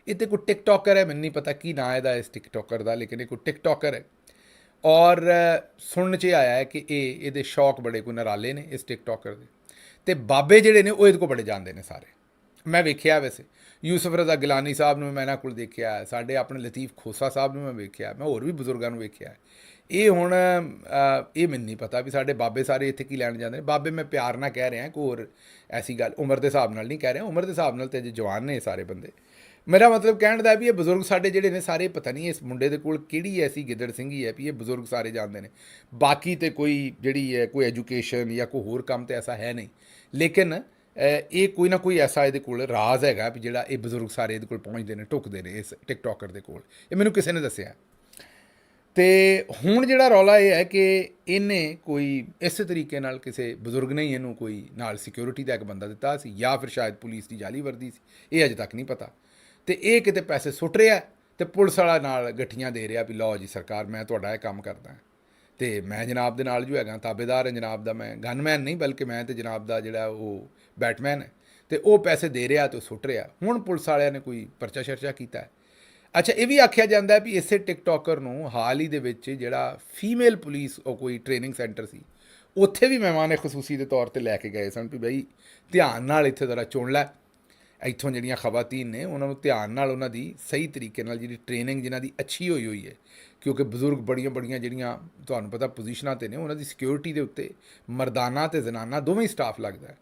ये तो कोई टिकटॉकर है, मैनू नहीं पता की ना है इस टिकटॉकर का, लेकिन ये कोई टिकटॉकर है। और सुनने च आया है कि ये शौक बड़े कोई नराले ने इस टिकटॉकर के, तो बाबे जोड़े ने वो ये को बड़े जानते हैं सारे। मैं वेख्या वैसे यूसुफ रजा गिलानी साहब ने मैं इन्होंने कोल देखा है, साढ़े अपने लतीफ़ खोसा साहब ने मैं वेख्या, मैं होर भी बजुर्गों को वेख्या है। ये हुण ये मैनू नहीं पता भी साढ़े बाबे सारे इत्थे की लैन जाते हैं। बाबे मैं प्यार ना कह रहा कोई होर ऐसी गल उम्र के हिसाब नाल नहीं कह रहा, उम्र के हिसाब नाल तो अजे जवान ने सारे बंदे। मेरा मतलब कहने का भी ये बजुर्ग साढ़े जोड़े ने सारे पता नहीं इस मुंडे के कोल किहड़ी ऐसी गिदड़ सिंघी है भी ये बजुर्ग सारे जानते हैं। बाकी तो कोई जिहड़ी है कोई एजुकेशन या कोई होर काम तो ऐसा है नहीं, लेकिन ये कोई ना कोई ऐसा ये कोल राज हैगा भी जिहड़ा ये बजुर्ग सारे ये कोल पहुँचते हैं, ढुकते हैं इस टिकटॉकर के कोल। ये मैनू किसी ने दस्सिया। तो हुण जिहड़ा रौला ये है कि इन्हें कोई इस तरीके नाल किसी बजुर्ग ने ही इनू कोई नाल सिक्योरिटी का एक बंदा दिता सी, या फिर शायद पुलिस की जाली वर्दी सी, ये अजे तक नहीं पता। तो ये किते पैसे सुट रहा है तो पुलिस वाला नाल गठियां दे रहा भी लो जी सरकार मैं तुहाडा ये काम करदा, तो मैं जनाब दे नाल जो हैगा ताबेदार है जनाब दा, मैं गनमैन नहीं बल्कि मैं तो जनाब दा जिहड़ा वो बैटमैन है, तो वो पैसे दे रहा तो सुट रहा। हुण पुलिस वालियां ने कोई परचा शर्चा किया है। अच्छा ये भी आख्या जाता है भी इस टिकटॉकर नूं हाल ही दे विच जिहड़ा फीमेल पुलिस कोई ट्रेनिंग सेंटर सी, उत्थे भी मेहमान खसूसी के तौर पर लैके गए सन भी बई ध्यान नाल इत्थे जरा चुन लै, इत्थों जिहड़ियां खवातीन ने उन्होंने ध्यान नाल उन्हां दी सही तरीके नाल जिहड़ी ट्रेनिंग जिन्हां दी अच्छी हुई है, क्योंकि बजुर्ग बड़ियां बड़ियां जिहड़ियां तुहानूं पता पोजीशनां ते ने, उन्हां दी सिक्योरिटी दे उत्ते मरदाना ते जनाना दोवें ही स्टाफ लगदा है।